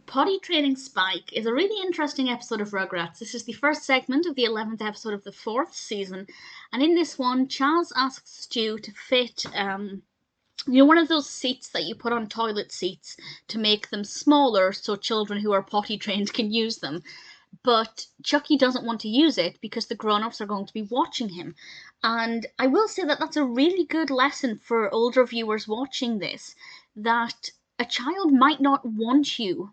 Potty Training Spike is a really interesting episode of Rugrats. This is the first segment of the 11th episode of the 4th season, and in this one, Chaz asks Stu to fit, one of those seats that you put on toilet seats to make them smaller so children who are potty trained can use them. But Chuckie doesn't want to use it because the grown-ups are going to be watching him. And I will say that that's a really good lesson for older viewers watching this, that a child might not want you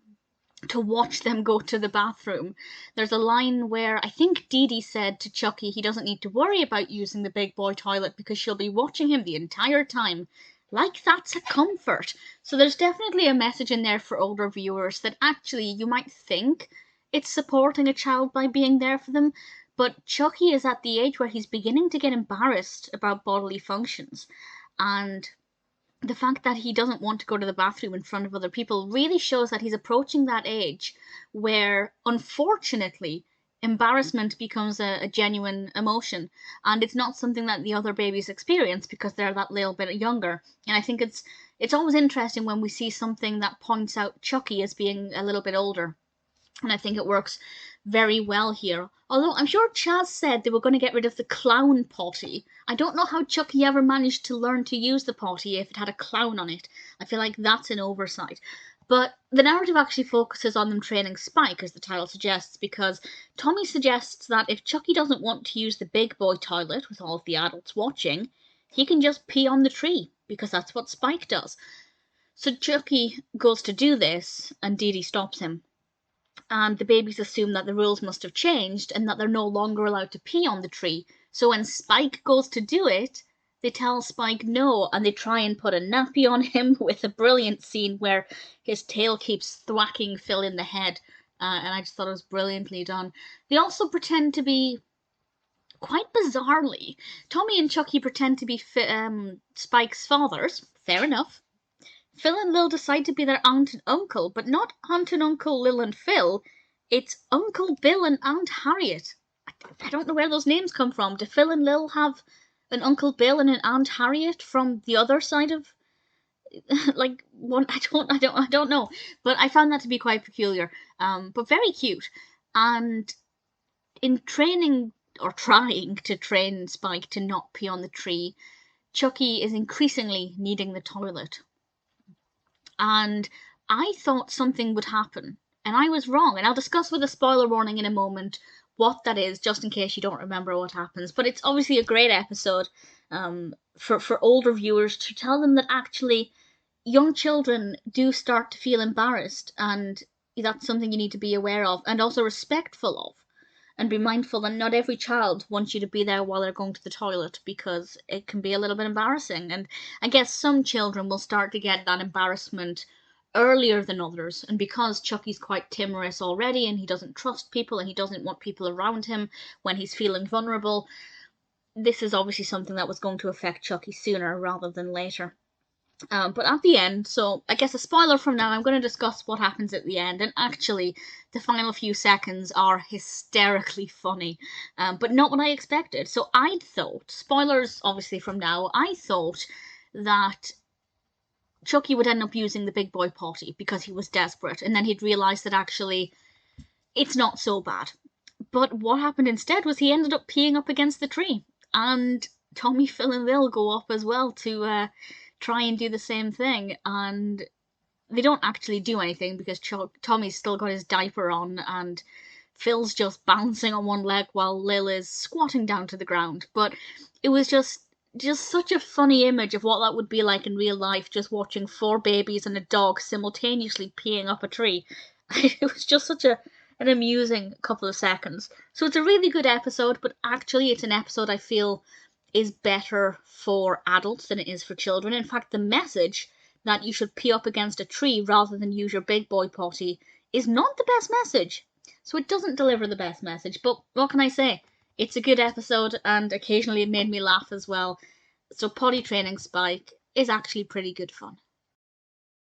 to watch them go to the bathroom. There's a line where I think Didi said to Chuckie he doesn't need to worry about using the big boy toilet because she'll be watching him the entire time. Like that's a comfort. So there's definitely a message in there for older viewers that actually you might think it's supporting a child by being there for them, but Chuckie is at the age where he's beginning to get embarrassed about bodily functions, and the fact that he doesn't want to go to the bathroom in front of other people really shows that he's approaching that age where, unfortunately, embarrassment becomes a genuine emotion, and it's not something that the other babies experience because they're that little bit younger. And I think it's always interesting when we see something that points out Chuckie as being a little bit older, and I think it works very well here. Although I'm sure Chaz said they were going to get rid of the clown potty. I don't know how Chuckie ever managed to learn to use the potty if it had a clown on it. I feel like that's an oversight. But the narrative actually focuses on them training Spike, as the title suggests, because Tommy suggests that if Chuckie doesn't want to use the big boy toilet with all of the adults watching, he can just pee on the tree, because that's what Spike does. So Chuckie goes to do this, and Didi stops him. And the babies assume that the rules must have changed and that they're no longer allowed to pee on the tree. So when Spike goes to do it, they tell Spike no, and they try and put a nappy on him with a brilliant scene where his tail keeps thwacking Phil in the head, and I just thought it was brilliantly done. They also pretend to be, quite bizarrely, Tommy and Chuckie pretend to be Spike's fathers, fair enough. Phil and Lil decide to be their aunt and uncle, but not aunt and uncle Lil and Phil, it's Uncle Bill and Aunt Harriet. I don't know where those names come from. Do Phil and Lil have an Uncle Bill and an Aunt Harriet from the other side of, like, one? I don't know. But I found that to be quite peculiar, but very cute. And in training, or trying to train Spike to not pee on the tree, Chuckie is increasingly needing the toilet. And I thought something would happen, and I was wrong, and I'll discuss with a spoiler warning in a moment what that is, just in case you don't remember what happens. But it's obviously a great episode for older viewers to tell them that actually young children do start to feel embarrassed, and that's something you need to be aware of, and also respectful of. And be mindful that not every child wants you to be there while they're going to the toilet, because it can be a little bit embarrassing. And I guess some children will start to get that embarrassment earlier than others. And because Chuckie's quite timorous already, and he doesn't trust people, and he doesn't want people around him when he's feeling vulnerable, this is obviously something that was going to affect Chuckie sooner rather than later. But at the end, so I guess a spoiler from now, I'm going to discuss what happens at the end, and actually the final few seconds are hysterically funny, but not what I expected. So I'd thought, spoilers obviously from now, I thought that Chuckie would end up using the big boy potty because he was desperate, and then he'd realise that actually it's not so bad. But what happened instead was he ended up peeing up against the tree, and Tommy, Phil and Lil go up as well to try and do the same thing, and they don't actually do anything because Tommy's still got his diaper on and Phil's just bouncing on one leg while Lil is squatting down to the ground. But it was just such a funny image of what that would be like in real life, just watching 4 babies and a dog simultaneously peeing up a tree. It was just such an amusing couple of seconds. So it's a really good episode, but actually it's an episode I feel is better for adults than it is for children. In fact, the message that you should pee up against a tree rather than use your big boy potty is not the best message. So it doesn't deliver the best message, but what can I say? It's a good episode, and occasionally it made me laugh as well. So Potty Training Spike is actually pretty good fun.